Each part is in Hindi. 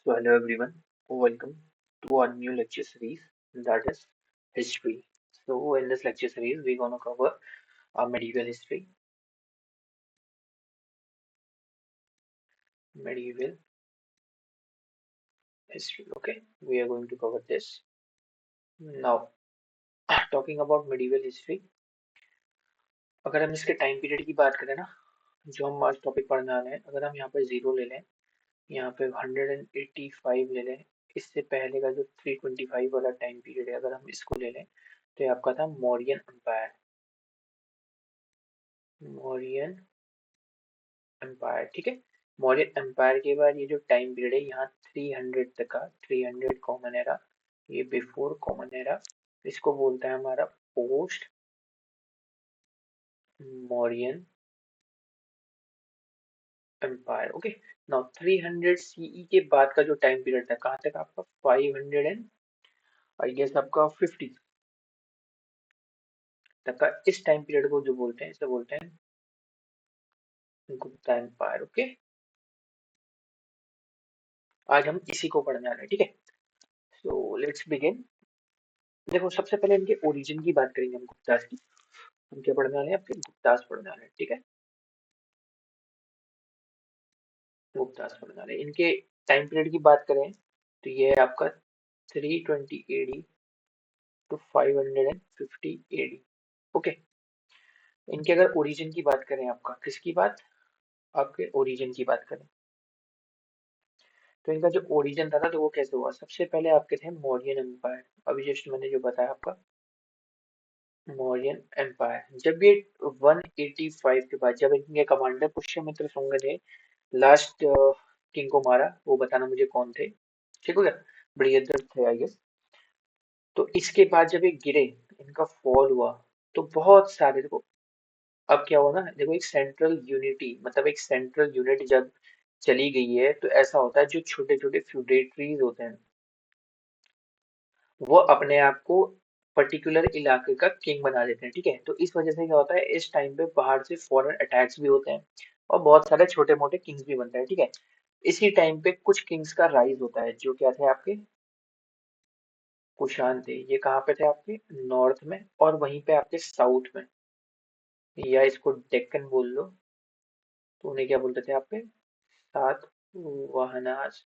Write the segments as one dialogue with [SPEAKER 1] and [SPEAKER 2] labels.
[SPEAKER 1] So hello everyone, welcome to our new lecture series that is history. So in this lecture series we're gonna cover medieval history, medieval history. Okay, we are going to cover this now. Talking about medieval history, अगर हम इसके टाइम पीरियड की बात करें ना, जो हम आज टॉपिक पढ़ने वाले हैं, अगर हम यहाँ पे जीरो ले लें, यहाँ पे 185 ले लें, इससे पहले का जो 325 वाला टाइम पीरियड है, अगर हम इसको ले लें तो ये आपका था मौर्यन एम्पायर। मौर्यन एम्पायर, ठीक है। मौर्य एम्पायर के बाद ये जो टाइम पीरियड है यहाँ 300 तक का, 300 कॉमन एरा, ये बिफोर कॉमन एरा, इसको बोलता है हमारा post Mauryan empire. Okay, now 300 CE के बाद का जो टाइम पीरियड था कहाँ तक आपका 500 एंड आई गेस आपका 50 तक का, इस टाइम पीरियड को जो बोलते हैं इसे बोलते हैं गुप्ता एम्पायर। ओके, आज हम इसी को पढ़ने वाले हैं, ठीक है। So let's begin. देखो सबसे पहले इनके ओरिजिन की बात करेंगे हम गुप्तास की। हम क्या पढ़ने वाले हैं, आपके गुप्तास पढ़ने वाले हैं, ठीक है। गुप्तास पढ़ने वाले हैं। इनके टाइम पीरियड की बात करें तो ये है आपका 320 एडी टू 550 एडी। ओके, इनके अगर ओरिजिन की बात करें, आपका किसकी बात, आपके ओरिजिन की बात करें तो इनका जो ओरिजिन था ना, तो वो कैसे हुआ। सबसे पहले आपके थे मौर्यन एम्पायर, अभी जस्ट मैंने जो बताया आपका मौर्यन एम्पायर। जब ये 185 के बाद, जब इनके कमांडर पुष्यमित्र शुंग ने लास्ट किंग को मारा, वो बताना मुझे कौन थे, ठीक हो गया, बृहद्रथ थे आई गेस। तो इसके बाद जब ये गिरे, इनका फॉल हुआ, तो बहुत सारे, देखो अब क्या हुआ ना, देखो एक सेंट्रल यूनिटी, मतलब एक सेंट्रल यूनिट जब चली गई है तो ऐसा होता है, जो छोटे छोटे फ्यूडेटरीज होते हैं वो अपने आप को पर्टिकुलर इलाके का किंग बना देते हैं, ठीक है। तो इस वजह से क्या होता है, इस टाइम पे बाहर से फॉरेन अटैक्स भी होते हैं और बहुत सारे छोटे मोटे किंग्स भी बनते हैं, ठीक है। इसी टाइम पे कुछ किंग्स का राइज होता है, जो क्या थे आपके कुषाण थे। ये कहाँ पे थे, आपके नॉर्थ में, और वहीं पे आपके साउथ में, या इसको डेक्कन बोल लो, तो उन्हें क्या बोलते थे आपके सात वाहनास।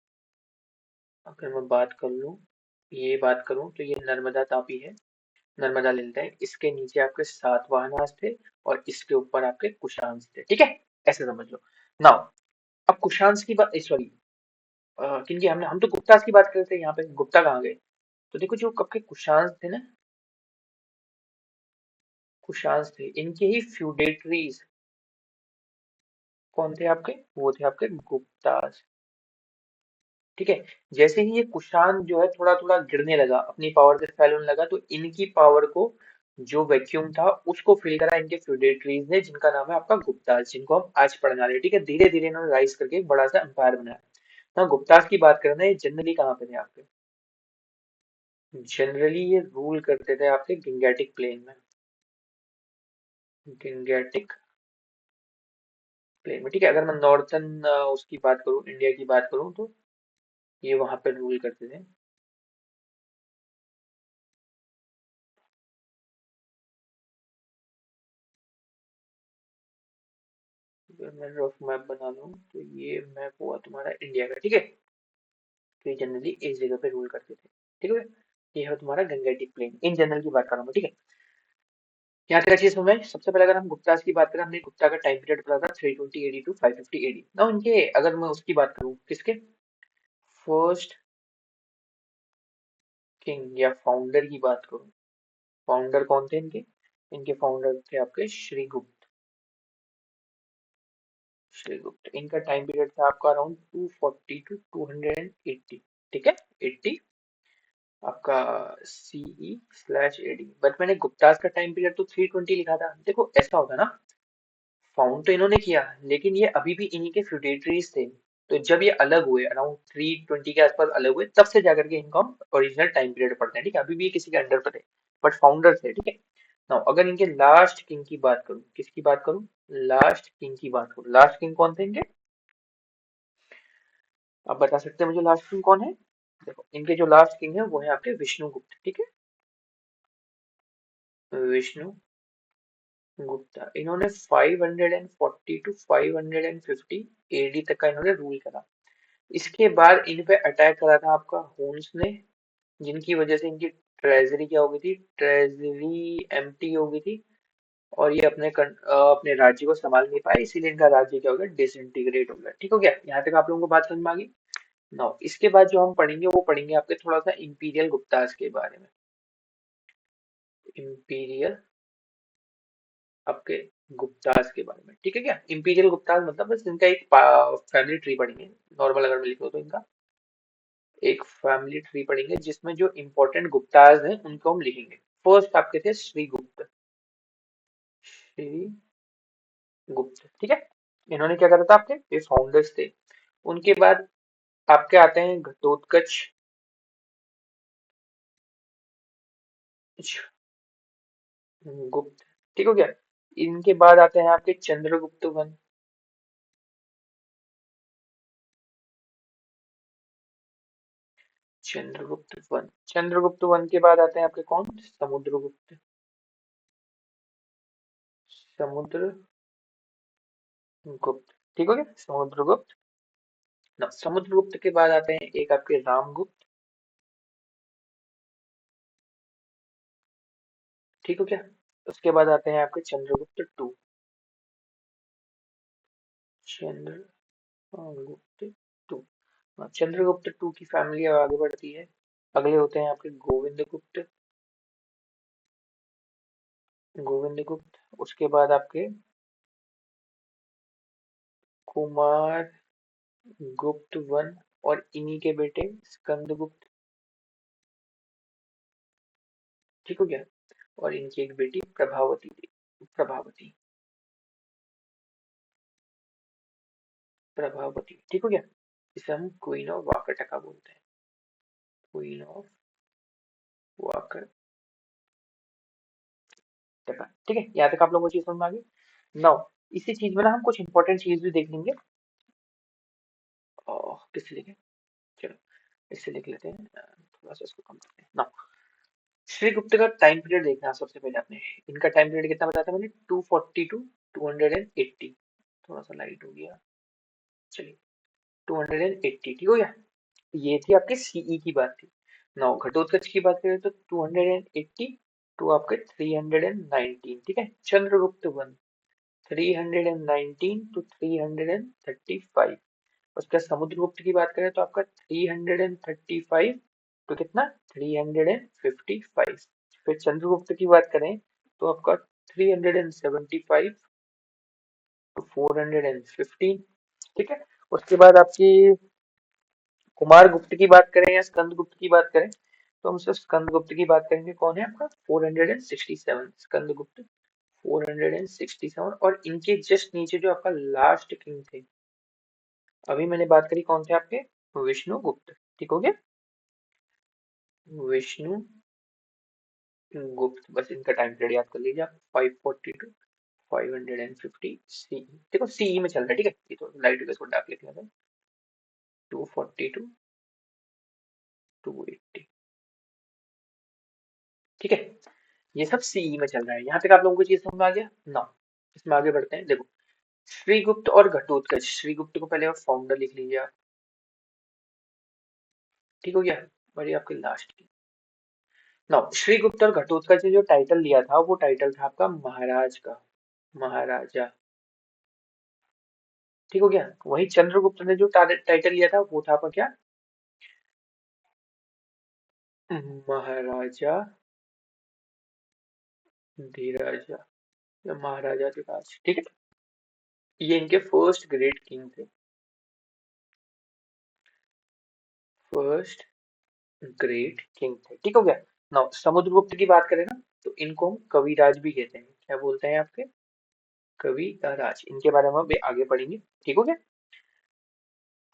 [SPEAKER 1] अगर मैं बात कर लूँ, ये बात करूँ तो ये नर्मदा तापी है, नर्मदा ले लेते हैं, इसके नीचे आपके सातवाहनास थे और इसके ऊपर आपके कुशांश थे, ठीक है, ऐसे समझ लो। नाउ अब कुशांश की बात, सॉरी किनकी, हम तो गुप्तास की बात कर रहे थे, यहाँ पे गुप्ता कहाँ गए। तो देखो जो आपके कुशांश थे ना, कुशांश थे, इनके ही फ्यूडेटरीज कौन थे आपके, वो थे आपके गुप्तास, ठीक है। जैसे ही ये कुषाण जो है थोड़ा थोड़ा गिरने लगा, अपनी पावर से फैलने लगा, तो इनकी पावर को, जो वैक्यूम था उसको फिल करा इनके फ्यूडेटरीज ने, जिनका नाम है आपका गुप्तास, जिनको हम आज पढ़ने वाले हैं, ठीक है। धीरे धीरे इन्होंने राइज करके एक बड़ा सा एम्पायर बनाया। ना गुप्तास की बात करें ना, ये जनरली कहाँ पे थे आपके, जनरली ये रूल करते थे आपके गिंगैटिक प्लेन में, गिंगैटिक प्लेन में, ठीक है। अगर मैं नॉर्थन उसकी बात करूँ, इंडिया की बात करूँ, तो ये वहां पे रूल करते थे। अगर मैं रफ मैप बना लूँ तो ये मैप हुआ तुम्हारा इंडिया का, ठीक है। तो ये जनरली इस जगह पे रूल करते थे, ठीक है। ये है तुम्हारा गंगेटिक प्लेन, इन जनरल की बात कर रहा हूँ, ठीक है। यहाँ तक अच्छी समझ। सबसे पहले अगर हम गुप्तास की बात करें, हमने गुप्ता का टाइम पीरियड पढ़ा था 320 एडी टू 550 एडी। ना इनके अगर मैं उसकी बात करूँ, किसके फर्स्ट किंग या फाउंडर की बात करूँ, फाउंडर कौन थे इनके, इनके फाउंडर थे आपके श्रीगुप्त। श्रीगुप्त, इनका टाइम पीरियड था आपका अराउंड 240 टू 280, ठीक है, 80 आपका सीई स्लैश एडी। बट मैंने गुप्तास का टाइम पीरियड तो 320 लिखा था। देखो ऐसा होता ना, फाउंड तो इन्होंने किया, लेकिन ये अभी भी इन्हीं के फ्यूडेटरीज थे। तो जब ये अलग हुए अराउंड 320 के आसपास अलग हुए, तब से जाकर के इनको हम ओरिजिनल टाइम पीरियड पढ़ते हैं, ठीक है। अभी भी ये किसी के अंडर पर थे, बट फाउंडर थे, ठीक है। नाउ अगर इनके लास्ट किंग की बात करूं, किसकी बात करूं, लास्ट किंग की बात करूं, लास्ट किंग कौन थे इनके, आप बता सकते हैं मुझे लास्ट किंग कौन है? देखो इनके जो लास्ट किंग है वो है आपके विष्णुगुप्त, ठीक है, विष्णु गुप्ता। इन्होंने 540 टू 550 एडी तक का इन्होंने रूल करा। इसके बाद इन पे अटैक करा था आपका हुन्स ने, जिनकी वजह से इनकी ट्रेजरी क्या हो गई थी, ट्रेजरी एम्प्टी हो गई थी, और ये अपने राज्य को संभाल नहीं पाए, इसीलिए इनका राज्य क्या हो गया, डिसइंटीग्रेट हो गया। ठीक हो गया, यहाँ तक आप लोगों को बात समझ में आ गई। नाउ इसके बाद जो हम पढ़ेंगे वो पढ़ेंगे आपके थोड़ा सा इंपीरियल गुप्तास के बारे में। इंपीरियल आपके गुप्तास के बारे में, ठीक है क्या। इंपीरियल गुप्तास मतलब बस इनका एक फैमिली ट्री पढ़ेंगे, नॉर्मल अगर मैं लिखूं तो इनका एक फैमिली ट्री पढ़ेंगे जिसमें जो इंपॉर्टेंट गुप्तास हैं उनको हम लिखेंगे। फर्स्ट आपके थे श्रीगुप्त, श्री गुप्त, ठीक है। इन्होंने क्या करा था, आपके ये फाउंडर्स थे। उनके बाद आपके आते हैं घटोत्कच गुप्त, ठीक हो गया। इनके बाद आते हैं आपके Chandragupta one, Chandragupta one. Chandragupta one के बाद आते हैं आपके कौन, समुद्रगुप्त, समुद्रगुप्त, ठीक हो गया, समुद्रगुप्त ना। समुद्रगुप्त के बाद आते हैं एक आपके रामगुप्त, ठीक हो गया। उसके बाद आते हैं आपके Chandragupta two, Chandragupta two. Chandragupta two की फैमिली अब आगे बढ़ती है। अगले होते हैं आपके गोविंदगुप्त, गोविंदगुप्त। उसके बाद आपके कुमार गुप्त वन, और इन्हीं के बेटे स्कंदगुप्त, ठीक हो गया। और इनकी एक बेटी प्रभावती थी, प्रभावती, प्रभावती, ठीक हो गया। इसे हम क्वीन ऑफ वाकाटका बोलते हैं, क्वीन ऑफ वाकाटका, ठीक है। यहाँ तक आप लोगों को चीज समझ में आ गई। नाउ इसी चीज में ना हम कुछ इंपॉर्टेंट चीज भी देख लेंगे। किससे लिखे, चलो इससे लिख लेते हैं, थोड़ा सा इसको कम करते हैं। नाउ श्रीगुप्त का टाइम पीरियड देखना है सबसे पहले आपने। इनका टाइम पीरियड कितना बताया था मैंने, 240 टू 280। थोड़ा सा लाइट हो गया, चलिए 280, ठीक हो गया। ये थी आपकी सीई की बात थी। नाउ घटोत्कच की बात करें तो 280 टू आपके 319, ठीक है। Chandragupta one 319 to 335। उसके बाद समुद्रगुप्त की बात करें तो आपका 335 तो कितना, 355। फिर चंद्रगुप्त की बात करें तो आपका 375 टू 415, ठीक है। उसके बाद आपकी कुमार गुप्त की बात करें या स्कंद गुप्त की बात करें तो हम सिर्फ स्कंद गुप्त की बात करेंगे। कौन है आपका, 467, स्कंद गुप्त 467। और इनके जस्ट नीचे जो आपका लास्ट किंग थे, अभी मैंने बात करी कौन थे आपके, विष्णु गुप्त, ठीक हो गया, विष्णु गुप्त। बस इनका टाइम पीरियड याद कर लीजिए आप, 540 टू 550 सी। देखो सीई में चल रहा है, ठीक है। ये तो लाइट का इसको डार्क लिख लेते हैं, 240 टू 280, ठीक है। ये सब सीई में चल रहा है। यहाँ तक आप लोगों को चीज समझ में आ गया ना। इसमें आगे बढ़ते हैं, देखो श्रीगुप्त और घटोत्कच। श्रीगुप्त को पहले आप फाउंडर लिख लीजिए आप, ठीक हो गया। और ये आपके लास्ट की। नाउ श्रीगुप्त और घटोत्कच ने जो टाइटल लिया था वो टाइटल था आपका महाराज का, महाराजा, ठीक हो गया। वही चंद्रगुप्त ने जो टाइटल लिया था वो था आपका क्या, महाराजा धीराजा या महाराजा धिराज, ठीक है। ये इनके फर्स्ट ग्रेट किंग थे, फर्स्ट ग्रेट किंग थे, ठीक हो गया। नाउ समुद्रगुप्त की बात करें ना तो इनको हम कविराज भी कहते हैं। क्या बोलते हैं आपके, कवि राज। इनके बारे में हम आगे पढ़ेंगे, ठीक हो गया।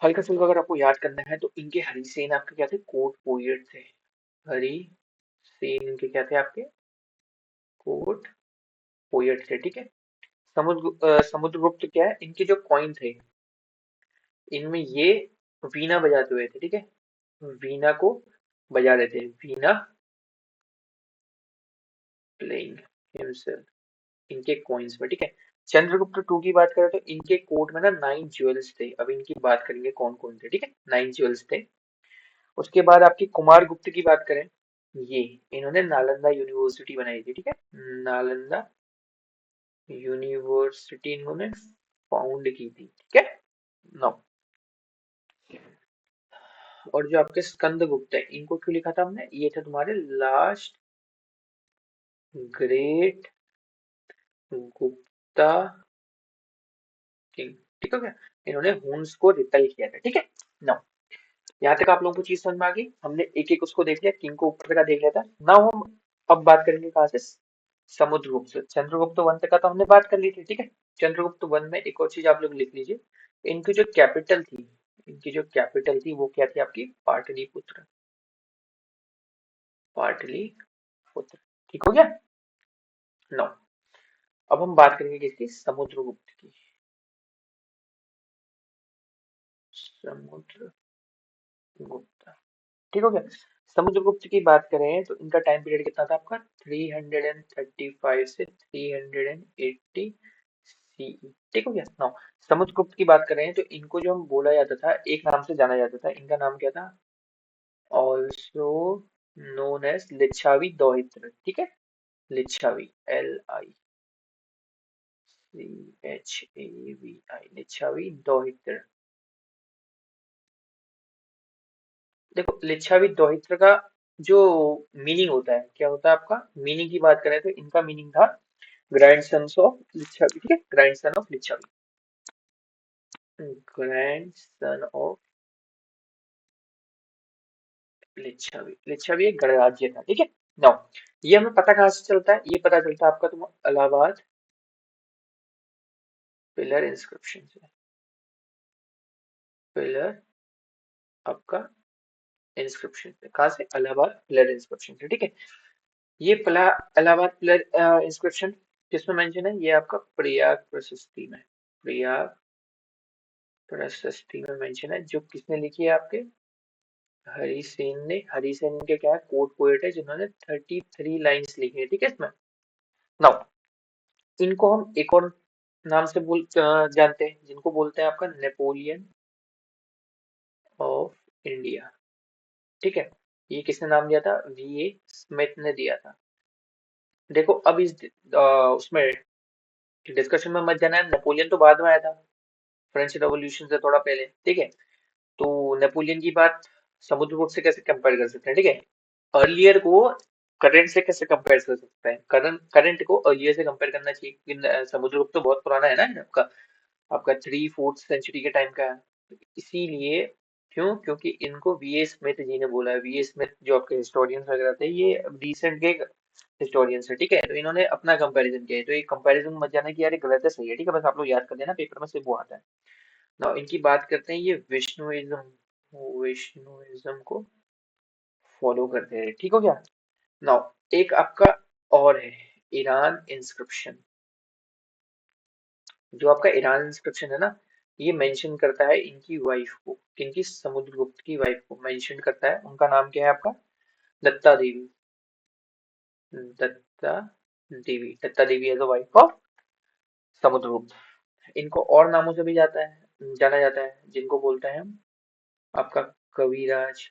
[SPEAKER 1] हल्का फुल्का अगर आपको याद करना है तो इनके हरिसेन आपके क्या थे, कोर्ट पोएट थे। हरि सेन इनके क्या थे आपके, कोर्ट पोएट थे, ठीक है। समुद्रगुप्त क्या है, इनके जो कॉइन थे इनमें ये वीणा बजाते हुए थे, ठीक है। वीणा को बजा रहे थे, वीणा प्लेइंग हिमसेल्फ इनके कॉइन्स में, ठीक है। चंद्रगुप्त टू की बात करें तो इनके कोर्ट में ना 9 ज्वेल्स थे। अब इनकी बात करेंगे कौन कौन थे, ठीक है। 9 ज्वेल्स थे। उसके बाद आपकी कुमार गुप्त की बात करें, ये इन्होंने नालंदा यूनिवर्सिटी बनाई थी, ठीक है। नालंदा यूनिवर्सिटी इन्होंने फाउंड की थी, ठीक है। नौ। और जो आपके स्कंद गुप्त है, इनको क्यों लिखा था हमने, ये थे तुम्हारे लास्ट ग्रेट गुप्ता किंग, ठीक हो गया। इन्होंने हुन्स को रिपेल किया था, ठीक है। नौ। यहाँ तक आप लोगों को चीज समझ में आ गई। हमने एक एक उसको देख लिया, किंग को ऊपर का देख लिया था। नाउ हम अब बात करेंगे कहाँ से, समुद्रगुप्त से। चंद्रगुप्त वन तक का तो हमने बात कर ली थी, ठीक है। चंद्रगुप्त वन में एक और चीज आप लोग लिख लीजिए, इनकी जो कैपिटल थी, इनकी जो कैपिटल थी वो क्या थी आपकी, पाटलिपुत्र। पाटलिपुत्र, ठीक हो गया। नौ। अब हम बात करेंगे किसकी, समुद्रगुप्त की। समुद्रगुप्त, ठीक हो गया। समुद्रगुप्त की बात करें तो इनका टाइम पीरियड कितना था आपका, 335 से 380 सीई, ठीक हो गया। नाउ समुद्रगुप्त की बात करें तो इनको जो हम बोला जाता था, एक नाम से जाना जाता था, इनका नाम क्या था, ऑल्सो नोन एज लिच्छावी दोहित्र, ठीक है। लिच्छावी, LICHAVI, लिच्छावी दोहित्र। देखो लिच्छावी दोहित्र का जो मीनिंग होता है, क्या होता है आपका, मीनिंग की बात करें तो इनका मीनिंग था ग्रैंड सन्स ऑफ लिच्छावी, ठीक है। Grand son of Licchavi, grand son of Licchavi. Licchavi एक गणराज्य था, ठीक है। नाउ ये हमें पता कहाँ से चलता है, ये पता चलता है आपका तुम इलाहाबाद पिलर इंस्क्रिप्शन से। पिलर आपका इंस्क्रिप्शन से, कहाँ से, इलाहाबाद पिलर इंस्क्रिप्शन से, ठीक है। ये इलाहाबाद पिलर इंस्क्रिप्शन किसमें मेंशन है, ये आपका प्रयाग प्रशस्ति में, प्रयाग प्रशस्ति में मेंशन है। जो किसने लिखी है आपके, हरि सेन ने। हरि सेन इनके क्या है, कोर्ट पोएट है, जिन्होंने 33 लाइन्स लिखी है, ठीक है इसमें। नाउ इनको हम एक और नाम से जानते हैं, जिनको बोलते हैं आपका नेपोलियन ऑफ इंडिया, ठीक है। ये किसने नाम दिया था, वीए स्मिथ ने दिया था। देखो अब उसमें डिस्कशन में मत जाना है, नेपोलियन तो बाद में आया था, फ्रेंच रेवोल्यूशन से थोड़ा पहले, ठीक है। तो नेपोलियन की बात समुद्रगुप्त से कैसे कंपेयर कर सकते हैं, ठीक है। अर्लियर को करंट से कैसे कंपेयर कर सकते हैं, करंट करंट को अर्लियर से कंपेयर करना चाहिए, क्योंकि समुद्रगुप्त तो बहुत पुराना है ना आपका, आपका 3-4th सेंचुरी के टाइम का है। तो इसीलिए, क्यों, क्योंकि इनको वीए स्मिथ जी ने बोला है। वीए स्मिथ जो आपके हिस्टोरियंस वगैरह थे, ये रिसेंट के हिस्टोरियंस है, ठीक है। तो इन्होंने अपना कंपैरिजन किया है, तो ये कंपैरिजन मत जाना कि यार ये गलत है सही है, ठीक है। बस आप लोग याद कर लेना, पेपर में सिर्फ वो आता है। नाउ इनकी बात करते हैं, ये विष्णुइज्म को फॉलो करते हैं, ठीक हो गया। नाउ एक आपका और है, ईरान इंस्क्रिप्शन। जो आपका ईरान इंस्क्रिप्शन है ना, ये मेंशन करता है इनकी वाइफ को, किनकी, समुद्रगुप्त की वाइफ को मेंशन करता है। उनका नाम क्या है आपका, Datta Devi. Datta Devi, Datta Devi as a wife of Samudragupta. इनको और नामों से भी जाना जाता है, जिनको बोलते हैं हम आपका कविराज,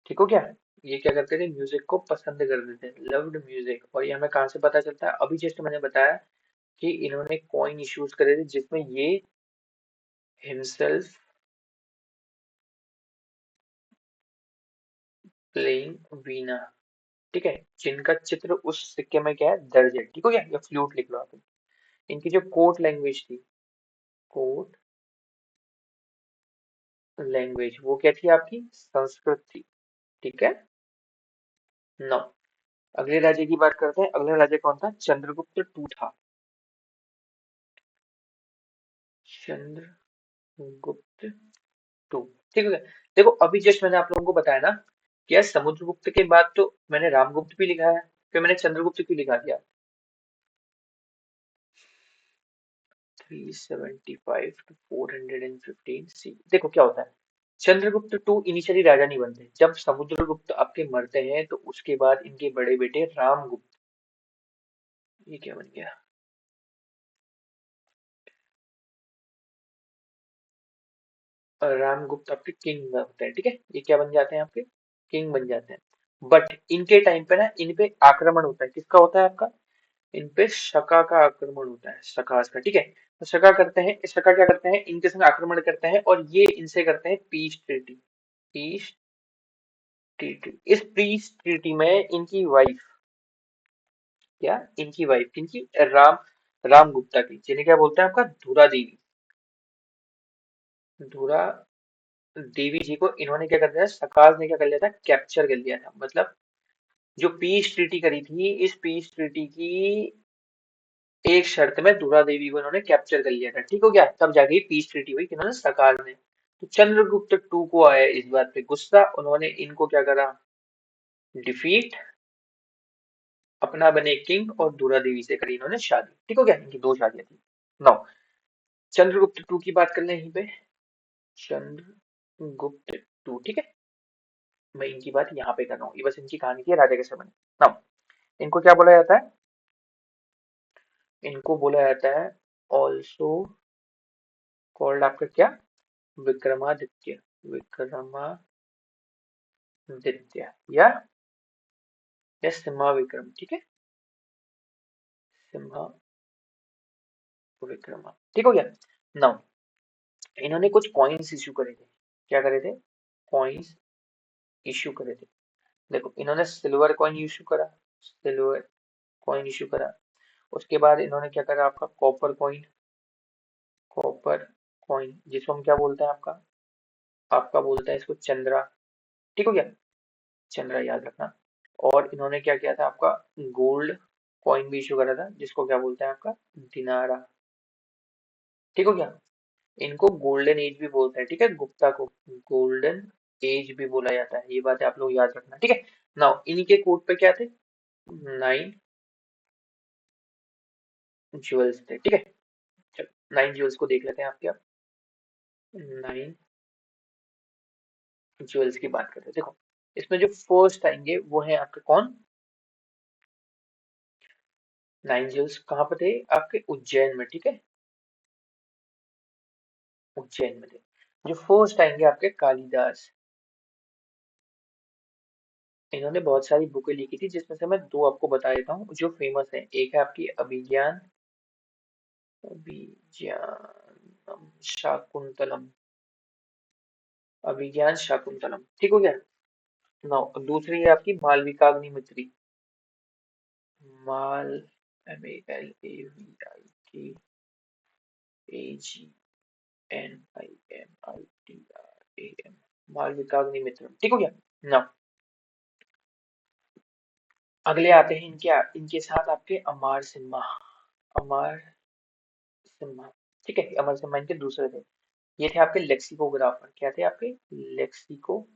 [SPEAKER 1] ठीक हो क्या। ये क्या करते थे, म्यूजिक को पसंद करते थे, लव्ड म्यूजिक। और ये हमें कहाँ से पता चलता है, अभी जस्ट मैंने बताया कि इन्होंने कॉइन इश्यूज करे थे, जिसमें ये हिमसेल्फ प्लेइंग वीणा, ठीक है, जिनका चित्र उस सिक्के में क्या है, दर्ज है, ठीक हो गया। या फ्लूट लिख लो आप। इनकी जो कोर्ट लैंग्वेज थी, कोर्ट लैंग्वेज, वो क्या थी आपकी, संस्कृत थी, ठीक है। नौ। अगले राजा की बात करते हैं। अगला राजा कौन था, चंद्रगुप्त टू था। चंद्रगुप्त टू, ठीक है। देखो अभी जस्ट मैंने आप लोगों को बताया ना कि यार समुद्रगुप्त के बाद तो मैंने रामगुप्त भी लिखा है, फिर मैंने चंद्रगुप्त क्यों लिखा दिया, 375 to 415 सी। देखो क्या होता है, चंद्रगुप्त टू इनिशियली राजा नहीं बनते। जब समुद्रगुप्त आपके मरते हैं तो उसके बाद इनके बड़े बेटे रामगुप्त, ये क्या बन गया, रामगुप्त आपके किंग होते हैं, ठीक है, ये क्या बन जाते हैं आपके, किंग बन जाते हैं। बट इनके टाइम पे ना इन पे आक्रमण होता है, किसका होता है आपका, इन पे शका का आक्रमण होता है, शकास का, ठीक है। तो शका करते हैं, शका क्या करते हैं, इनके संग आक्रमण करते हैं और ये इनसे करते हैं पीस ट्रीटी। पीस ट्रीटी, इस पीस ट्रीटी में इनकी वाइफ, क्या इनकी वाइफ, इनकी राम, राम गुप्ता की, जिन्हें क्या बोलते हैं आपका, धुरा देवी, धुरा देवी जी को इन्होंने क्या कर दिया, सकाज ने क्या कर लिया था, कैप्चर कर लिया था। मतलब जो पीस ट्रीटी करी थी, इस पीस ट्रीटी की एक शर्त में धुरा देवी को इन्होंने कैप्चर कर लिया था, ठीक हो गया, तब जाके पीस ट्रीटी हुई किन्होंने, सकाज ने। तो चंद्रगुप्त टू को आया इस बात पे गुस्सा, उन्होंने इनको क्या करा, डिफीट, अपना बने किंग और धुरा देवी से करी इन्होंने शादी, ठीक हो गया, इनकी दो शादियां थी। नौ, चंद्रगुप्त टू की बात कर ले यहीं पे, चंद्रगुप्त टू, ठीक है, मैं इनकी बात यहाँ पे कर रहा हूँ, ये बस इनकी कहानी की है, राजा कैसे बने। नाउ इनको क्या बोला जाता है, इनको बोला जाता है ऑल्सो कॉल्ड आपका क्या, विक्रमादित्य, विक्रमादित्य या सिम्हा विक्रम, ठीक है, सिम्हा विक्रमा, ठीक हो गया। नाउ इन्होंने कुछ कॉइन्स इशू करे थे, क्या करे थे, कॉइन्स इशू करे थे। देखो इन्होंने सिल्वर कॉइन इशू करा, सिल्वर कॉइन इशू करा, उसके बाद इन्होंने क्या करा आपका, कॉपर कॉइन, कॉपर कॉइन जिसको हम क्या बोलते हैं आपका, आपका बोलता है इसको चंद्रा, ठीक हो गया, चंद्रा याद रखना। और इन्होंने क्या किया था आपका, गोल्ड कॉइन भी इशू करा था, जिसको क्या बोलते हैं आपका, दिनारा, ठीक हो गया। इनको गोल्डन एज भी बोलते हैं, ठीक है, गुप्ता को गोल्डन एज भी बोला जाता है, ये बात आप लोग याद रखना, ठीक है। नाउ इन्हीं के कोट पे क्या थे, 9 ज्वेल्स थे, ठीक है। चलो 9 ज्वेल्स को देख लेते हैं आपके, आप 9 ज्वेल्स की बात करते हैं। देखो इसमें जो फर्स्ट आएंगे वो है आपके कौन, 9 ज्वेल्स कहाँ पे थे आपके, उज्जैन में, ठीक है, उज्जैन में थे। जो फर्स्ट आएंगे आपके कालिदास, इन्होंने बहुत सारी बुकें लिखी थी, जिसमें से मैं दो आपको बता देता हूँ जो फेमस है। एक है आपकी अभिज्ञान, अभिज्ञानम शाकुंतलम, अभिज्ञान शाकुंतलम, ठीक हो गया। नाउ दूसरी है आपकी मालविकाग्निमित्री, माल, MALVIKAGNIMITRAM, मालविकाग्निमित्रम, ठीक हो गया। नाउ अगले आते हैं इनके, इनके साथ आपके अमर सिम्हा, अमर सिम्हा, ठीक है, अमर सिम्हा इनके दूसरे थे। ये थे आपके लेक्सिकोग्राफर, क्या थे आपके, लेक्सिकोग्राफर,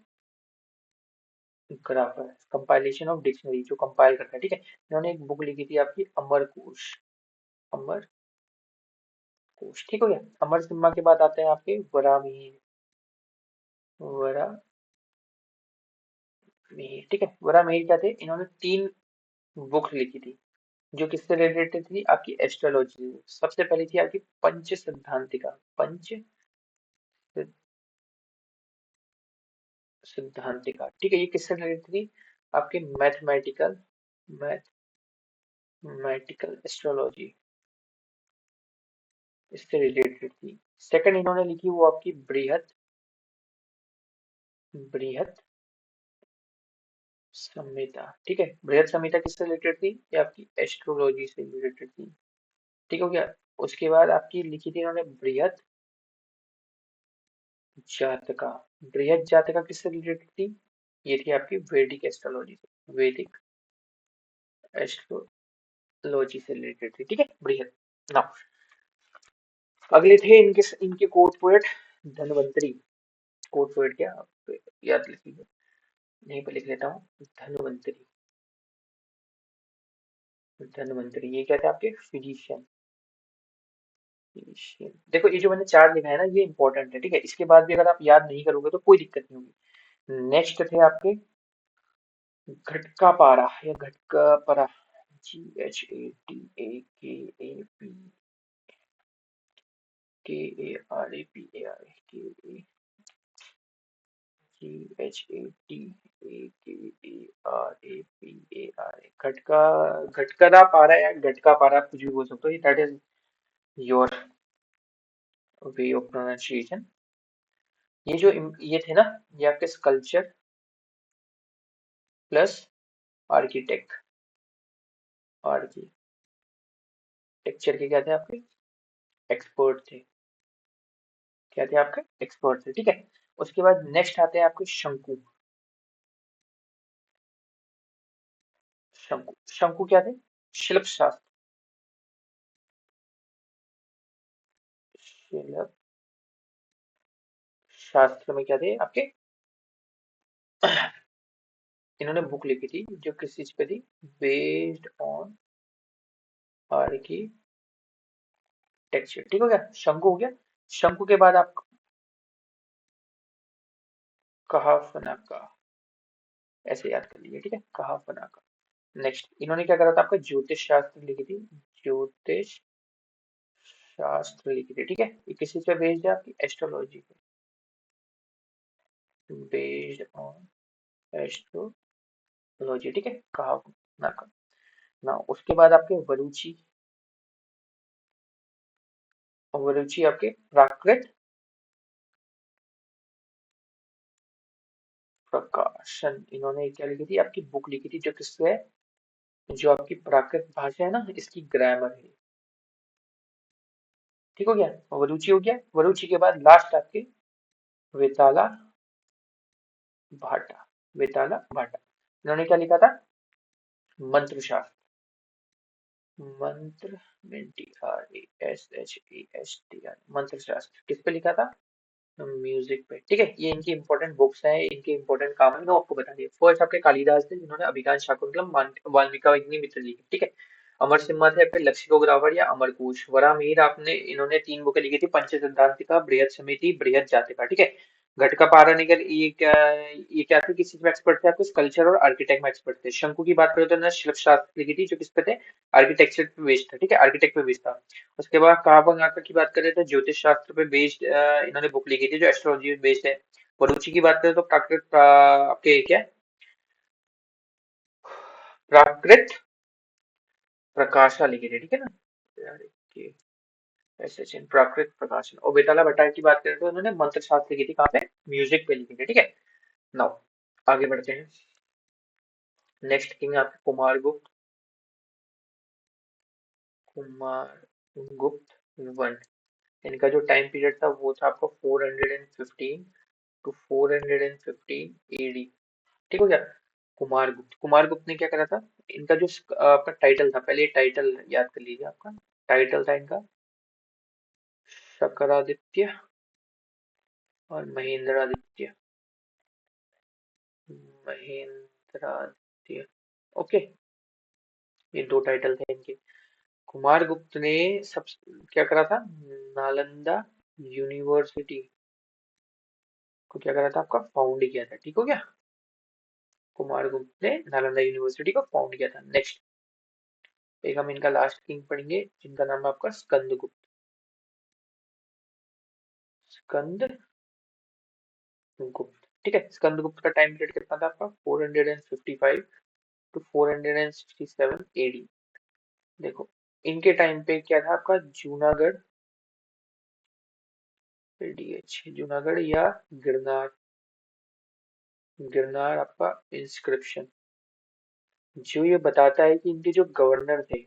[SPEAKER 1] कंपाइलेशन ऑफ डिक्शनरी, जो कंपाइल करता है, ठीक है। इन्होंने एक बुक लिखी थी आपकी अमरकोश, अमरकोश, ठीक हो गया। अमर सिम्हा के बाद आते हैं आपके वरामिहिर, वरामिहिर, ठीक है। वरामिहिर क्या थे, इन्होंने 3 बुक लिखी थी, जो किससे रिलेटेड थी, आपकी एस्ट्रोलॉजी से। सबसे पहली थी आपकी पंच सिद्धांतिका, पंच सिद्धांतिका, ठीक है, ये किससे रिलेटेड थी, आपके मैथमेटिकल एस्ट्रोलॉजी, इससे रिलेटेड थी। सेकंड इन्होंने लिखी वो आपकी बृहत, बृहत संहिता, ठीक है। बृहत संहिता किससे रिलेटेड थी, ये आपकी एस्ट्रोलॉजी से रिलेटेड थी, ठीक हो गया। उसके बाद आपकी लिखी थी इन्होंने बृहत जातका, बृहत जातका किससे रिलेटेड थी, ये थी आपकी वैदिक एस्ट्रोलॉजी से, वैदिक एस्ट्रोलॉजी से रिलेटेड थी, ठीक है, बृहत। नाउ अगले थे इनके, इनके court poet Dhanvantari, court poet क्या आप याद लिख लीजिए, यहीं पे लिख लेता हूँ, धनवंतरी, धनवंतरी ये क्या थे आपके फिजिशियन, देखो ये जो मैंने चार लिखा है ना ये इंपॉर्टेंट है, ठीक है, इसके बाद भी अगर आप याद नहीं करोगे तो कोई दिक्कत नहीं होगी। नेक्स्ट थे आपके घटका पारा या घटका परा, GHATAPARA घटका, घटकरा पारा या घटका पारा, आप कुछ भी बोल सकते हो, that is your way of pronunciation. ये जो ये थे ना, ये आपके स्कल्पचर प्लस आर्किटेक्ट, आर्किटेक्चर के क्या थे आपके, एक्सपर्ट थे, क्या थे आपके, एक्सपर्ट थे, ठीक है। उसके बाद नेक्स्ट आते हैं आपके शंकु। शंकु, शंकु क्या थे, शिल्प शास्त्र, शिल्प शास्त्र में क्या थे आपके, इन्होंने बुक लिखी थी जो किस चीज पे थी, बेस्ड ऑन आर्किटेक्चर, ठीक हो गया, शंकु हो गया। शंकु के बाद आप कहा फनाका, ऐसे याद कर लीजिए, ठीक है, कहा फनाका। नेक्स्ट इन्होंने क्या करा था, आपका ज्योतिष शास्त्र लिखी थी, ज्योतिष शास्त्र लिखी थी, ठीक है, ये किस चीज पे बेस्ड है आपकी, एस्ट्रोलॉजी पे, बेस्ड ऑन एस्ट्रोलॉजी, ठीक है, कहा फनाका ना। उसके बाद आपके वरुचि, वरुचि आपके प्राकृत प्रकाशन, इन्होंने क्या लिखी थी, आपकी बुक लिखी थी जो किससे है, जो आपकी प्राकृत भाषा है ना इसकी ग्रामर है, ठीक हो गया, वरुचि हो गया। वरुचि के बाद लास्ट आपके वेताला भाटा, वेताला भाटा, इन्होंने क्या लिखा था, मंत्र शास्त्र, मंत्र, MANTRASHASTR, मंत्र शास्त्र किस पे लिखा था, म्यूजिक पे, ठीक है। ये इनकी इंपॉर्टेंट बुक्स हैं, इनके इंपॉर्टेंट काम है, मैंने आपको बता दिया। फर्स्ट आपके कालिदास थे जिन्होंने अभिज्ञान शाकुंतलम, वाल्मीकि मित्र लिखी, ठीक है। अमर सिम्हा थे आपके लक्षिकोग्रावर या अमरकोश। वराहमिहिर आपने, इन्होंने तीन बुकें लिखी थी, पंच सिद्धांतिका, बृहद समिति, बृहद जातिका, ठीक है। घटका पारानिकर, ये क्या थे, किस चीज में एक्सपर्ट थे, आपके स्कल्पचर और आर्किटेक्ट में एक्सपर्ट थे। शंकु की बात करें तो इन्होंने शिल्प शास्त्र लिखी थी जो किस पे थे, आर्किटेक्चर पे बेस्ड था, ठीक है, आर्किटेक्ट पे बेस्ड था। उसके बाद काव्यांगा की बात करें तो ज्योतिष शास्त्र पे बेस्ड इन्होंने बुक लिखी थी जो एस्ट्रोलॉजी पे बेस्ड है। वरुचि की बात करें तो प्राकृत आपके क्या, प्राकृत प्रकाशा लिखी थी, ठीक है ना, यार, ये ऐसे ऐसे प्राकृत प्रकाशन। और बेताला भट्टारक की बात करें तो उन्होंने मंत्र शास्त्र लिखी थी, कहाँ पे, म्यूजिक पे लिखी थी, ठीक है। नाउ आगे बढ़ते हैं। नेक्स्ट किंग आपके कुमारगुप्त, कुमारगुप्त वन। इनका जो टाइम पीरियड था वो था आपका 415 टू 415 एडी, ठीक हो गया। कुमारगुप्त, कुमारगुप्त ने क्या करा था, इनका जो आपका टाइटल था, पहले टाइटल याद कर लीजिए, आपका टाइटल था इनका शकरादित्य और महेंद्रादित्य, महेंद्रादित्य, ओके, ये दो टाइटल थे इनके। कुमारगुप्त ने सब क्या करा था, नालंदा यूनिवर्सिटी को क्या करा था, आपका फाउंड किया था, ठीक हो गया। कुमारगुप्त ने नालंदा यूनिवर्सिटी को फाउंड किया था। नेक्स्ट एक हम इनका लास्ट किंग पढ़ेंगे जिनका नाम है आपका स्कंदगुप्त, स्कंद गुप्त, ठीक है। स्कंदगुप्त का टाइम पीरियड कितना था आपका, 455 टू 467 एडी। देखो इनके टाइम पे क्या था आपका, जूनागढ़, डीएच जूनागढ़ या गिरनार, गिरनार आपका इंस्क्रिप्शन, जो ये बताता है कि इनके जो गवर्नर थे,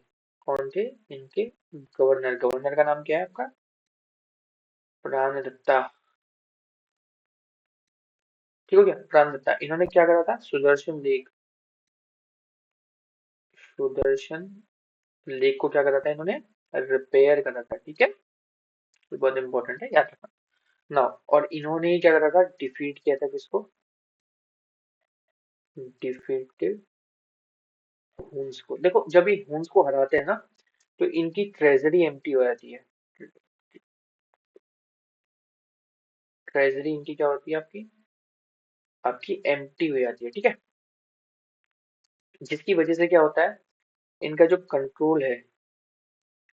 [SPEAKER 1] कौन थे इनके गवर्नर, गवर्नर का नाम क्या है आपका, प्राणदत्ता, ठीक हो गया, प्राणदत्ता। इन्होंने क्या करा था, सुदर्शन लेक, सुदर्शन लेक को क्या करा था इन्होंने, रिपेयर करा था, ठीक है, ये बहुत इंपॉर्टेंट है, याद रखना ना। और इन्होंने क्या करा था, डिफीट किया था किसको, डिफीटेड हुन्स को। देखो जब ये हुन्स को हराते हैं ना तो इनकी ट्रेजरी एम्प्टी हो जाती है, ट्रेजरी इनकी क्या होती है, आपकी आपकी एम्प्टी हो जाती है, ठीक है। जिसकी वजह से क्या होता है, इनका जो कंट्रोल है,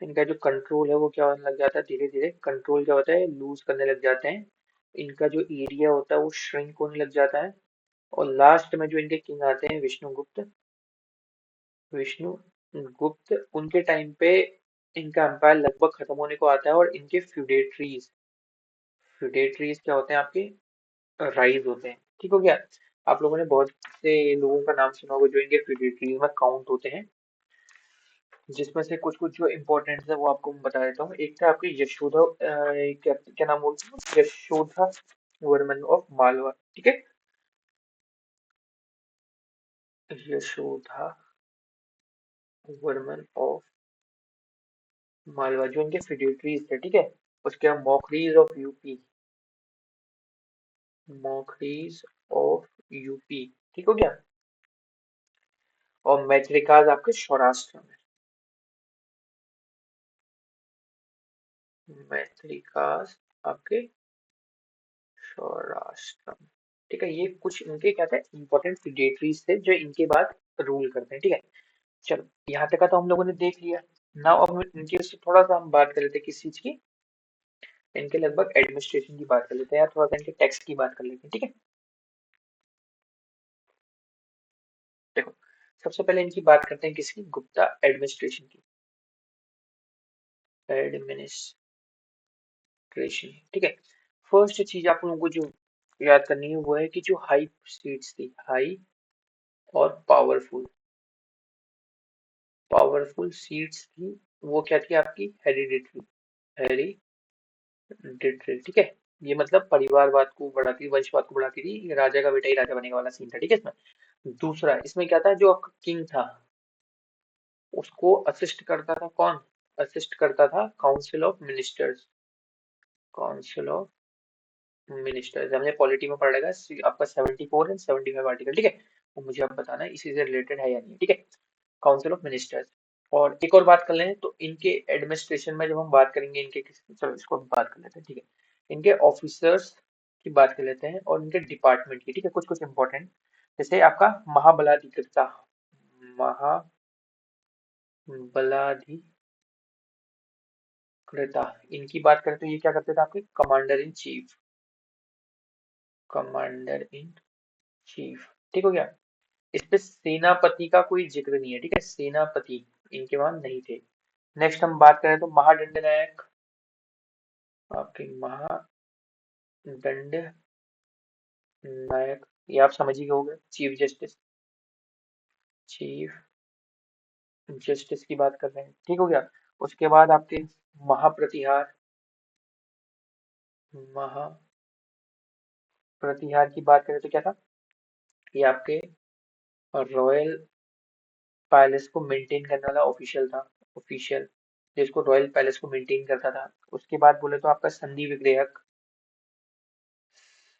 [SPEAKER 1] इनका जो कंट्रोल है वो क्या होने लग जाता है, धीरे धीरे कंट्रोल क्या होता है, लूज करने लग जाते हैं। इनका जो एरिया होता है वो श्रिंक होने लग जाता है। और लास्ट में जो इनके किंग आते हैं, विष्णुगुप्त, विष्णुगुप्त उनके टाइम पे इनका एम्पायर लगभग खत्म होने को आता है, और इनके फ्यूडेटरीज, फ्यूडेटरीज क्या होते हैं आपके, राइज होते हैं, ठीक हो गया। आप लोगों ने बहुत से लोगों का नाम सुना होगा जो इनके फ्यूडेटरीज में काउंट होते हैं, जिसमें से कुछ कुछ जो इम्पोर्टेंट है वो आपको मैं बता देता हूँ। एक था आपकी यशोधा, क्या क्या नाम बोलते हैं, यशोधा वर्मन ऑफ मालवा, ठीक है। यशोधा वर्मन ऑफ मालवा जो इनके फ्यूडेटरीज थे, ठीक है। उसके बाद मॉकरीज ऑफ यूपी, मॉकरीज ऑफ यूपी, ठीक हो गया। और मैत्रिकाज आपके सौराष्ट्र में, मैत्रिकाज आपके सौराष्ट्र में, ठीक है। ये कुछ इनके क्या थे, इंपॉर्टेंट फ्यूडेटरीज थे जो इनके बाद रूल करते हैं, ठीक है। चलो यहाँ तक का तो हम लोगों ने देख लिया। नाउ अब इनके से थोड़ा सा हम बात कर लेते हैं, किस चीज की, इनके लगभग एडमिनिस्ट्रेशन की बात कर लेते हैं, या थोड़ा सा इनके टैक्स की बात कर लेते हैं, ठीक है। देखो, सबसे पहले इनकी बात करते हैं, किसकी, गुप्ता एडमिनिस्ट्रेशन की, एडमिनिस्ट्रेशन, ठीक है। फर्स्ट चीज आप लोगों को जो याद करनी है वो है कि जो हाई सीट्स थी, हाई और पावरफुल, पावरफुल सीट्स थी, वो क्या थी आपकी, हेरिडिटरी, हेरिडिटरी, ठीक है। ये मतलब परिवारवाद को बढ़ाती, वंशवाद को बढ़ाती थी, ये राजा का बेटा ही राजा बनेगा वाला सीन था, ठीक है। इसमें दूसरा, इसमें क्या था, जो किंग था उसको असिस्ट करता था कौन, असिस्ट करता था council of ministers, council of ministers, हमने पॉलिटी में पढ़ा आपका 74 एंड 75 आर्टिकल, ठीक है। वो मुझे आप बताना है इसी से रिलेटेड है या नहीं, ठीक है। Council of ministers. और एक और बात कर लें तो इनके एडमिनिस्ट्रेशन में जब हम बात करेंगे इनके चलो इसको हम बात कर लेते हैं, ठीक है। इनके ऑफिसर्स की बात कर लेते हैं और इनके डिपार्टमेंट की, ठीक है, कुछ कुछ इंपॉर्टेंट, जैसे आपका महाबलाधिकृता, महाबलाधिकृता, इनकी बात करें तो ये क्या करते थे आपके, commander in chief, commander in chief, ठीक हो गया। इस पे सेनापति का कोई जिक्र नहीं है, ठीक है, सेनापति इनके वहां नहीं थे। नेक्स्ट हम बात करें तो महादंड नायक, आपके महादंड नायक, ये आप समझ ही गए होंगे, चीफ जस्टिस, चीफ जस्टिस की बात कर रहे हैं, ठीक हो गया। उसके बाद आपके महाप्रतिहार, महाप्रतिहार की बात करें तो क्या था, ये आपके रॉयल पैलेस को मेंटेन करने वाला ऑफिशियल था, ऑफिशियल जिसको रॉयल पैलेस को मेंटेन करता था। उसके बाद बोले तो आपका संधि विग्रहक,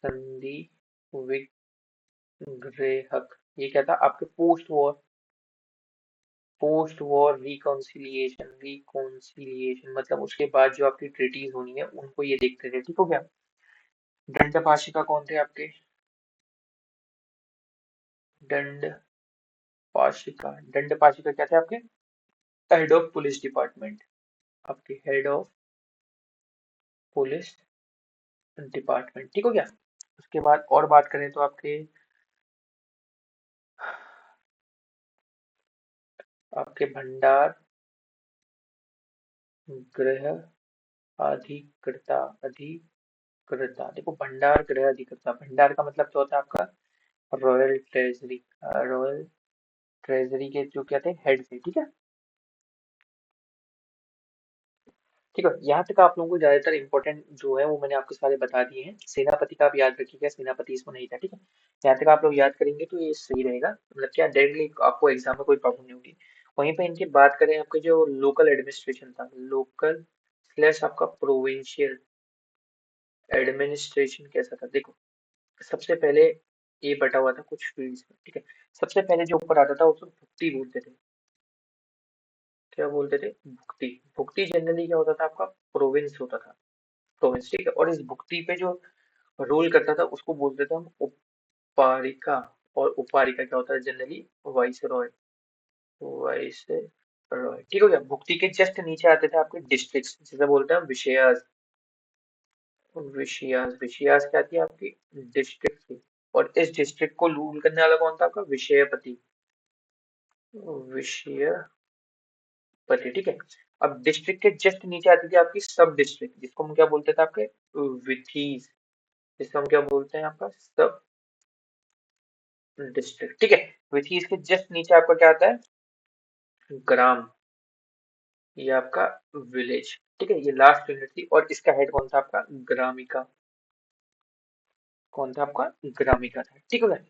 [SPEAKER 1] संधि विग्रहक, ये क्या था आपके पोस्ट वॉर रिकॉन्सिलिएशन, रिकॉन्सिलिएशन मतलब उसके बाद जो आपकी ट्रीटीज होनी है उनको ये देखते थे, ठीक हो गया। दंड पाशिका कौन थे आपके, दंड पाशिका, दंड पाशिका क्या थे आपके, हेड ऑफ पुलिस डिपार्टमेंट, आपके हेड ऑफ पुलिस डिपार्टमेंट, ठीक हो गया। उसके बाद और बात करें तो आपके आपके भंडार गृह अधिकृता, अधिकृता, देखो भंडार गृह अधिकृता, भंडार का मतलब क्या होता है आपका, रॉयल ट्रेजरी, रॉयल ट्रेजरी के जो क्या थे, हेड थे, ठीक है। ठीक है, यहाँ तक आप लोगों को ज्यादातर इंपॉर्टेंट जो है वो मैंने आपको सारे बता दिए हैं। सेनापति का आप याद रखिएगा, सेनापति इसमें नहीं था, ठीक है। यहाँ तक आप लोग याद करेंगे तो ये सही रहेगा, मतलब क्या डायरेक्टली आपको एग्जाम में कोई प्रॉब्लम नहीं होगी। वहीं पे इनकी बात करें, आपके जो लोकल एडमिनिस्ट्रेशन था, लोकल स्लैश आपका प्रोविंशियल एडमिनिस्ट्रेशन कैसा था, देखो सबसे पहले ये बटा हुआ था कुछ फील्ड्स में, ठीक है। सबसे पहले जो ऊपर आता था उसको भुक्ति बोलते थे, क्या बोलते थे, भुक्ति। भुक्ति जनरली क्या होता था आपका, प्रोविंस होता था, प्रोविंस, ठीक है। और इस भुक्ति पे जो रूल करता था उसको बोलते थे हम उपारिका। और उपारिका क्या होता है generally? Vice Roy. Vice Roy, ठीक हो गया। भुक्ति के जस्ट नीचे आते थे आपके डिस्ट्रिक्ट, जिसे बोलते हैं विषयाज। विषयाज, विषयाज क्या थी आपकी? डिस्ट्रिक्ट थी। और इस डिस्ट्रिक्ट को रूल करने वाला कौन था आपका? विषयपति। विषयपति, ठीक है। अब डिस्ट्रिक्ट के जस्ट नीचे आती थी आपकी सब डिस्ट्रिक्ट, जिसको हम क्या बोलते थे आपके? विथीज। जिसको हम क्या बोलते हैं आपका? सब डिस्ट्रिक्ट, ठीक है। विथीज के जस्ट नीचे आपका क्या आता है? ग्राम। ये आपका विलेज, ठीक है। ये लास्ट यूनिट थी और इसका हेड कौन था आपका? ग्रामिका। कौन था आपका? ग्रामिका था, ठीक है।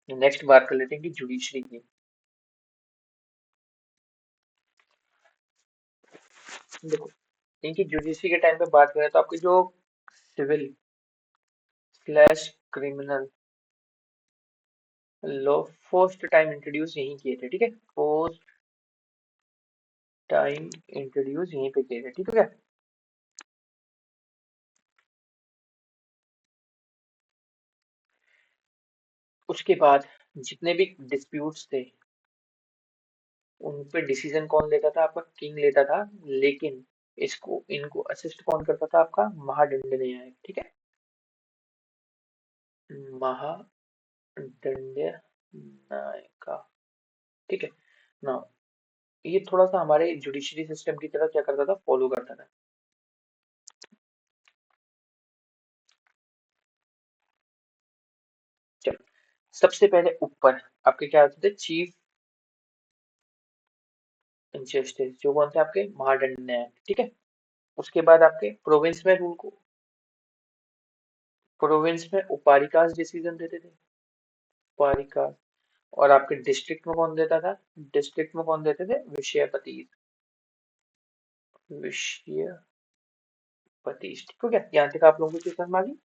[SPEAKER 1] नेक्स्ट बात कर लेते हैं कि जुडिशरी की। देखो, इनकी जुडिशरी के टाइम पे बात करें तो आपकी जो civil slash criminal law first time introduce यहीं किए थे, ठीक है। फर्स्ट टाइम इंट्रोड्यूस यहीं पे किए थे, ठीक है। उसके बाद जितने भी डिस्प्यूट्स थे उन पे डिसीजन कौन लेता था? आपका किंग लेता था। लेकिन इसको इनको असिस्ट कौन करता था? आपका महादंड न्याय, ठीक है। महादंड नायका, ठीक है ना। ये थोड़ा सा हमारे जुडिशरी सिस्टम की तरह क्या करता था? फॉलो करता था। चलो, सबसे पहले ऊपर आपके क्या होते थे? चीफ जस्टिस, जो कौन थे आपके? महादंड न्याय, ठीक है। उसके बाद आपके प्रोविंस में रूल को, प्रोविंस में उपारिकास डिसीजन देते थे। उपारिका। और आपके डिस्ट्रिक्ट में कौन देता था? डिस्ट्रिक्ट में कौन देते थे? विषयपति। विषयपति, ठीक हो गया। यहाँ तक आप लोगों को चीज समझ आ गई?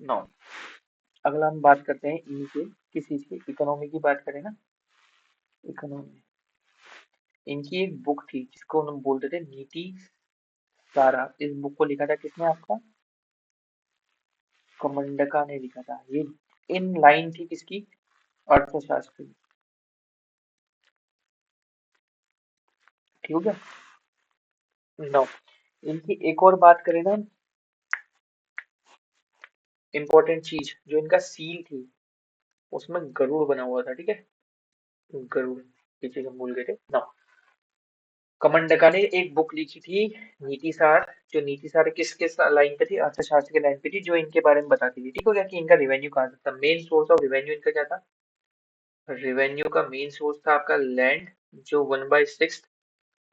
[SPEAKER 1] नौ। अगला हम बात करते हैं इनके किस चीज की? इकोनॉमी की बात करें ना। इकोनॉमी, इनकी एक बुक थी जिसको हम बोलते थे नीति सारा। इस बुक को लिखा था किसने आपका? कमंडका ने लिखा था। ये इन लाइन थी किसकी? अर्थशास्त्र की, ठीक हो गया। नौ। इनकी एक और बात करें ना, इंपॉर्टेंट चीज जो इनका सील थी उसमें गरुड़ बना हुआ था, ठीक है। गरुड़, ये चीज हम भूल गए थे ना। कमंडका ने एक बुक लिखी थी नीतिसार। जो नीतिसार किसके लाइन पे थी? अर्थशास्त्र के लाइन पे थी, जो इनके बारे में बताती थी, ठीक हो गया। कि इनका रिवेन्यू कहाँ से था? मेन सोर्स ऑफ रिवेन्यू इनका क्या था? रिवेन्यू का मेन सोर्स था आपका लैंड, जो 1/6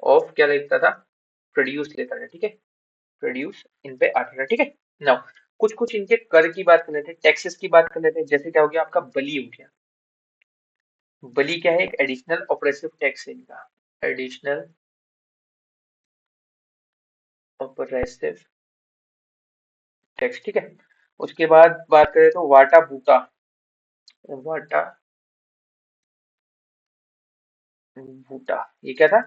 [SPEAKER 1] ऑफ क्या लेता था? प्रोड्यूस लेता था, ठीक है। प्रोड्यूस इन पे आता था, ठीक है। नाउ कुछ कुछ इनके कर की बात कर लेते हैं, टैक्सेस की बात कर लेते हैं। जैसे क्या हो गया आपका? बली हो गया। बली क्या है? एक एडिशनल ऑपरेसिव टैक्स है इनका। एडिशनल ऑपरेसिव टैक्स, ठीक है। उसके बाद बात करें तो वाटा बूटा। वाटा बूटा, ये क्या था?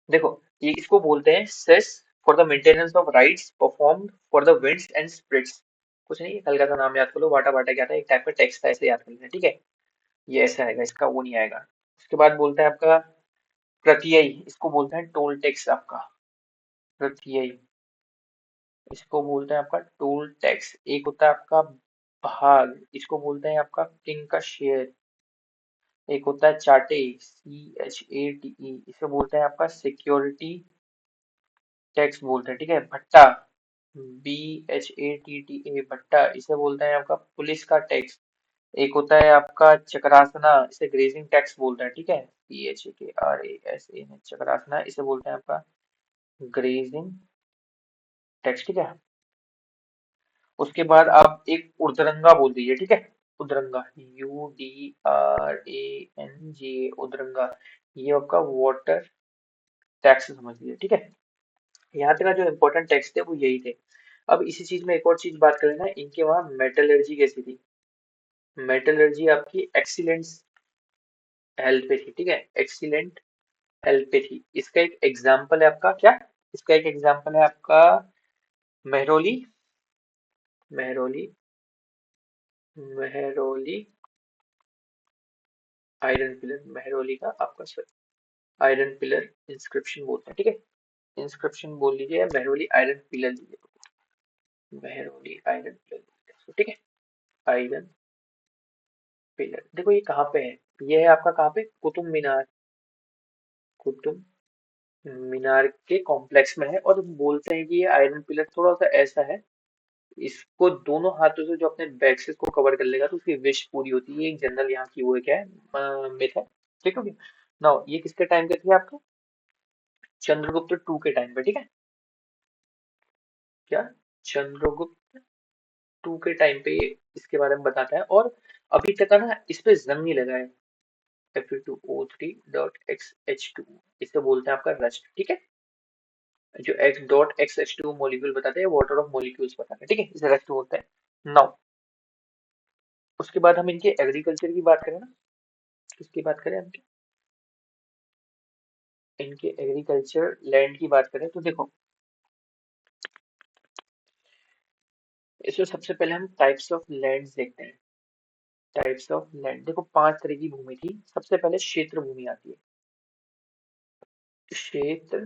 [SPEAKER 1] देखो, ये इसको बोलते हैं cess for the maintenance of rites performed for the winds and spirits. कुछ नहीं, हल्का सा नाम याद कर लो। वाटा वाटा क्या था? एक टाइप का टैक्स था, ऐसे याद कर लेना, ठीक है। ये ऐसा आएगा, इसका वो नहीं आएगा। उसके बाद बोलता है आपका प्रत्यय, इसको बोलते हैं टोल टैक्स आपका। प्रत्यय, इसको बोलते हैं आपका टोल टैक्स। एक होता है आपका भाग, इसको बोलते हैं आपका किंग का शेयर। एक होता है चाटे, CHATE, इसे बोलते हैं आपका सिक्योरिटी टैक्स बोलते हैं, ठीक है। भट्टा, BHATTA, भट्टा, इसे बोलते हैं आपका पुलिस का टैक्स। एक होता है आपका चक्रासना, इसे ग्रेजिंग टैक्स बोलते हैं, ठीक है। CHAKRASA, चक्रासना, इसे बोलते हैं आपका ग्रेजिंग टैक्स, ठीक है। उसके बाद आप एक उर्दरंगा बोल दीजिए, ठीक है। उद्रंगा, UDRANG, उद्रंगा। ये आपका वाटर टैक्स समझ लीजिए, ठीक है। यहाँ तक का जो इम्पोर्टेंट टैक्स थे वो यही थे। अब इसी चीज में एक और चीज बात कर लेना, इनके वहाँ मेटलर्जी कैसी थी? मेटलर्जी आपकी एक्सीलेंट हेल्थ पे थी, ठीक है। एक्सीलेंट एल्पेथी। इसका एक एग्जाम्पल है आपका क्या, इसका एक एग्जाम्पल है आपका मेहरौली, मेहरौली, मेहरौली आयरन पिलर, मेहरौली का आपका आयरन पिलर इंस्क्रिप्शन बोलते हैं, ठीक है। इंस्क्रिप्शन बोल लीजिए या मेहरौली आयरन पिलर लीजिए, मेहरौली आयरन पिलर, ठीक है। आयरन पिलर, देखो ये कहाँ पे है, ये है आपका कहाँ पे, कुतुब मीनार, कुतुब मीनार के कॉम्प्लेक्स में है। और बोलते हैं कि ये आयरन पिलर थोड़ा सा ऐसा है, इसको दोनों हाथों से जो अपने बैक से इसको कवर कर लेगा तो उसकी विश पूरी होती है। ये एक जनरल यहाँ की वो है, क्या है, मिथ है, ठीक है। नाउ ये किसके टाइम पे थी आपका, चंद्रगुप्त टू के टाइम पे, ठीक है। क्या, चंद्रगुप्त टू के टाइम पे ये इसके बारे में बताता है। और अभी तक का ना इस पे जंग नहीं लगा है, Fe2O3.XH2, इसे बोलते हैं आपका रस्ट, ठीक है। जो X.XH2 मॉलिक्यूल बताते हैं, वाटर ऑफ मॉलिक्यूल्स बताते हैं, ठीक है, इसे रस्ट बोलते हैं। नाउ उसके बाद हम इनके एग्रीकल्चर की बात करें ना, किसकी बात करें हम, इनके एग्रीकल्चर लैंड की बात करें तो देखो, इसमें सबसे पहले हम टाइप्स ऑफ लैंड देखते हैं। टाइप्स ऑफ लैंड, देखो 5 तरह की भूमि थी। सबसे पहले क्षेत्र भूमि आती है, क्षेत्र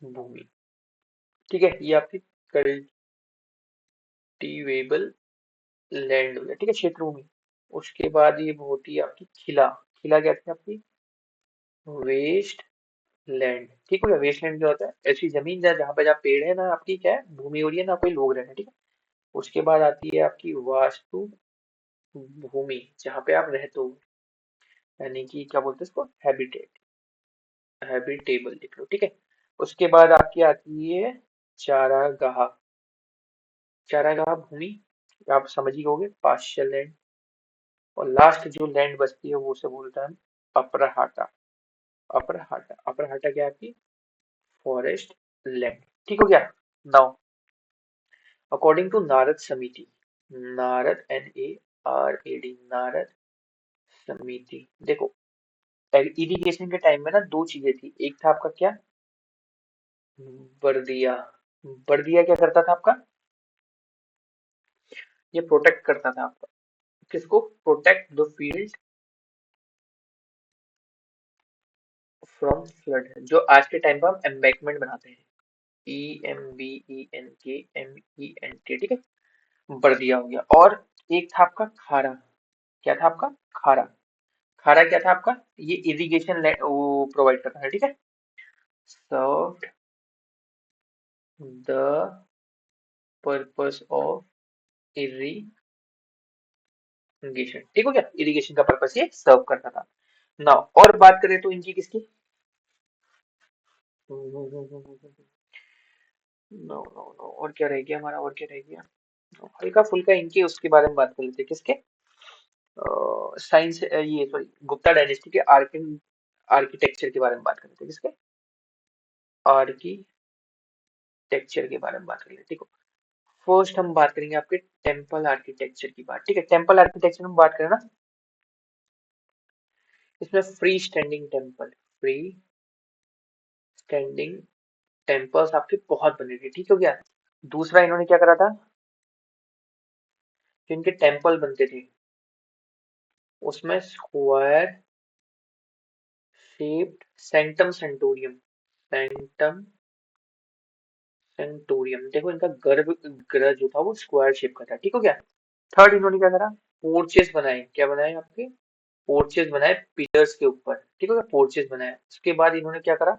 [SPEAKER 1] भूमि, ठीक है, ये आपकी कल्टीवेबल लैंड हो गया, ठीक है, क्षेत्र भूमि। उसके बाद ये होती है आपकी खिला, खिला क्या थी आपकी, वेस्ट लैंड, ठीक हो गया। वेस्ट लैंड क्या होता है, ऐसी जमीन जहाँ जहाँ पे जहाँ पेड़ है ना, आपकी क्या है, भूमि हो रही है ना, कोई लोग रह रहे हैं, ठीक है। उसके बाद आती है आपकी वास्तु भूमि, जहाँ पे आप रहते हो, यानी कि क्या बोलते हैं इसको, हैबिटेट, हैबिटेबल लिख लो, ठीक है। उसके बाद आपकी आती है चारागाह, चारागाह भूमि, आप समझ ही गए, पार्शियल लैंड। और लास्ट जो लैंड बचती है वो से बोलता है अपरहाटा, अपरहाटा, अपरहाटा क्या है आपकी, फॉरेस्ट लैंड, ठीक हो गया। नाउ अकॉर्डिंग टू नारद समिति, नारद NARAD, नारद समिति, देखो इरिगेशन के टाइम में ना दो चीजें थी, एक था आपका क्या, बर्दिया, बर्दिया क्या करता था आपका, ये प्रोटेक्ट करता था आपका, किसको, protect the field from flood, जो आज के टाइम पर हम एम्बैंकमेंट बनाते हैं, EMBENKMENT, ठीक है। बर्दिया हो गया। और एक था आपका खारा, क्या था आपका, खारा, खारा क्या था आपका, ये इरिगेशन वो प्रोवाइड करता है, ठीक है। Served the purpose of irrigation, ठीक हो गया, इरिगेशन का पर्पस ये सर्व करता था। ना और बात करें तो इनकी किसकी, नो नो नो, और क्या रह गया हमारा, और क्या रह गया, हल्का फुल्का इनके उसके बारे में बात कर लेते हैं, किसके, साइंस, ये सॉरी, गुप्ता डायनेस्टी के आर्किटेक्चर के बारे में बात कर लेते हैं, किसके, आर्किटेक्चर के बारे में बात कर लेते हैं, ठीक है। फर्स्ट हम बात करेंगे आपके टेम्पल आर्किटेक्चर की बात, ठीक है। टेम्पल आर्किटेक्चर में बात करें ना, इसमें free standing temple, free standing temples आपके बहुत बने थे, ठीक हो गया। दूसरा इन्होंने क्या करा था, जो इनके टेम्पल बनते थे उसमें स्क्वायर शेप्ड सेंटम सेंटोरियम, सेंटम सेंटोरियम, देखो इनका गर्भगृह जो था वो स्क्वायर शेप का था, ठीक हो गया। थर्ड इन्होंने क्या करा, पोर्चेस बनाए, क्या बनाए आपके, पोर्चेस बनाए पिलर्स के ऊपर, ठीक हो गया, पोर्चेस बनाए। उसके बाद इन्होंने क्या करा,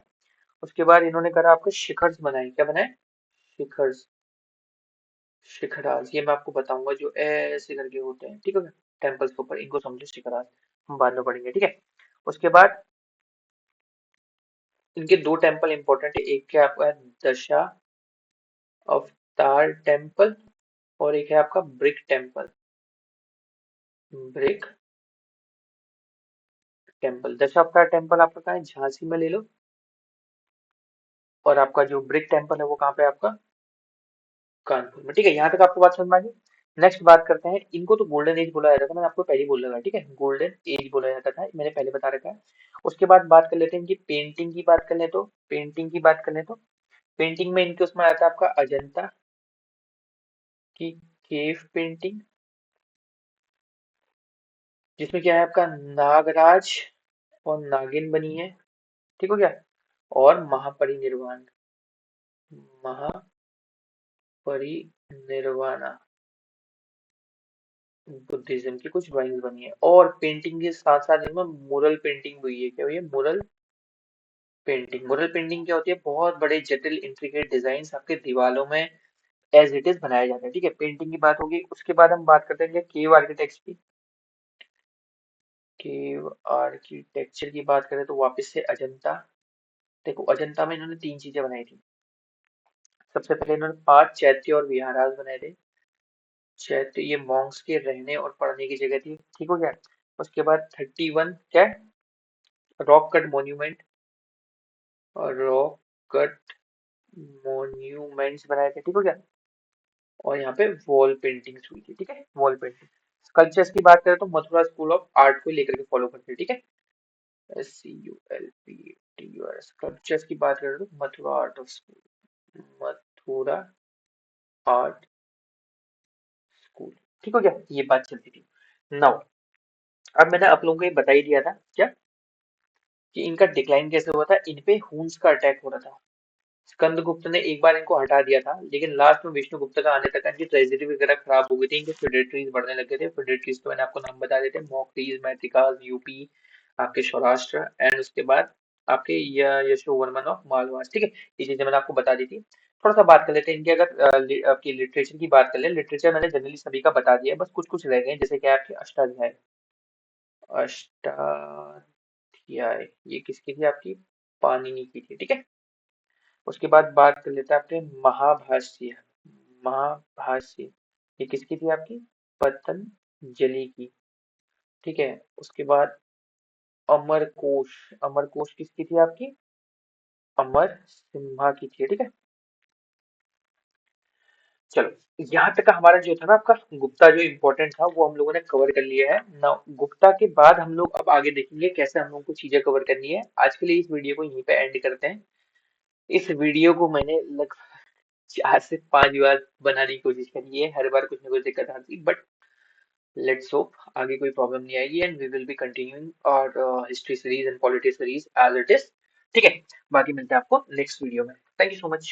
[SPEAKER 1] उसके बाद इन्होंने करा आपके शिखर्स बनाए, क्या बनाए, शिखर्स, शिखराज, ये मैं आपको बताऊंगा, जो ऐसे करके होते हैं, ठीक है, टेम्पल्स के ऊपर, इनको समझो शिखराज, हम बाद में पढ़ेंगे, ठीक है। उसके बाद इनके दो टेम्पल इंपॉर्टेंट है, एक क्या आपका है, दशा अवतार टेम्पल, और एक है आपका ब्रिक टेम्पल, ब्रिक टेम्पल। दशा अवतार टेम्पल आपका कहाँ है, झांसी में ले लो, और आपका जो ब्रिक टेम्पल है वो कहाँ पे है आपका, कानपुर में, ठीक है। यहाँ तक आपको बात समझ में आ गई। नेक्स्ट बात करते हैं, इनको तो गोल्डन एज बोला जाता था, मैंने आपको पहले ही बोल रखा है, ठीक है, गोल्डन एज बोला जाता था, मैंने पहले बता रखा है। उसके बाद बात कर लेते हैं इनकी पेंटिंग की बात कर ले तो, पेंटिंग की बात कर ले तो पेंटिंग में इनके उसमें आता है आपका अजंता की केव पेंटिंग, जिसमें क्या है आपका नागराज और नागिन बनी है, ठीक हो गया। और महापरिनिर्वाण, महापरिनिर्वाणा बुद्धिज्म की कुछ ड्राइंग्स बनी है। और पेंटिंग के साथ साथ इनमें मुरल पेंटिंग हुई है, क्या हुई है, मुरल पेंटिंग। मुरल पेंटिंग क्या होती है, बहुत बड़े जटिल इंट्रिकेट डिजाइन आपके दीवारों में एज इट इज बनाया जाता है, ठीक है, पेंटिंग की बात होगी। उसके बाद हम बात करते हैं केव आर्किटेक्ट की, केव आर्किटेक्चर की बात करें तो वापस से अजंता। देखो अजंता में इन्होंने तीन चीजें बनाई थी। सबसे पहले इन्होंने 5 चैत्य और विहारास बनाए थे। चैत्य ये मॉन्क्स के रहने और पढ़ने की जगह थी, ठीक हो गया। उसके बाद 31 क्या, रॉक कट मॉन्यूमेंट, और रॉक कट मॉन्यूमेंट्स बनाए थे, ठीक हो गया। और यहाँ पे वॉल पेंटिंग्स हुई थी, ठीक है, वॉल पेंटिंग। स्कल्पचर्स की बात करें तो मथुरा स्कूल ऑफ आर्ट को लेकर के फॉलो करते हैं, ठीक है, SCULPTUR। स्कल्पचर्स की बात करें तो Mathura art of school, Mathura art school, ठीक हो गया, ये बात चलती थी। नाउ अब मैंने आप लोगों को ये बता ही दिया था क्या, कि इनका डिक्लाइन कैसे हुआ था, इन पे हुन्स का अटैक हो रहा था। स्कंदगुप्त ने एक बार इनको हटा दिया था, लेकिन लास्ट में विष्णुगुप्त का आने तक इनकी ट्रेजेडी वगैरह खराब हो गई थी, इनके प्रेडेटरीज बढ़ने लगे थे। प्रेडेटरीज तो मैंने आपको नाम बता देते, मौखरीज, मैत्रिकाज, यूपी, आपके सौराष्ट्र, एंड उसके बाद आपके यशोवर्मन ऑफ मालवास, ठीक है, ये चीजें मैंने आपको बता दी थी। थोड़ा सा बात कर लेते हैं इनके, अगर आपकी लिटरेचर की बात कर ले, लिटरेचर मैंने जनरली सभी का बता दिया है, बस कुछ कुछ रह गए हैं, जैसे कि आपके अष्टाध्याय, अष्टाध्याय ये किसकी थी आपकी, पाणिनि की थी, ठीक है। उसके बाद बात कर लेते हैं आपके महाभाष्य, महाभाष्य ये किसकी थी आपकी, पतंजलि की, ठीक है। उसके बाद अमरकोश, अमरकोश किसकी थी आपकी, अमर सिम्हा की थी, ठीक है। चलो यहाँ तक का हमारा जो था ना आपका गुप्ता जो इम्पोर्टेंट था वो हम लोगों ने कवर कर लिया है ना। गुप्ता के बाद हम लोग अब आगे देखेंगे कैसे हम लोगों को चीजें कवर करनी है। आज के लिए इस वीडियो को यहीं पे एंड करते हैं। इस वीडियो को मैंने लगभग 4 से 5 बार बनाने की कोशिश करी है, हर बार कुछ ना कुछ दिक्कत आती, बट लेट्स होप आगे कोई प्रॉब्लम नहीं आएगी, and we will be continuing और history series and polity series as it is, ठीक है। बाकी मिलते हैं आपको नेक्स्ट वीडियो में। Thank you so much.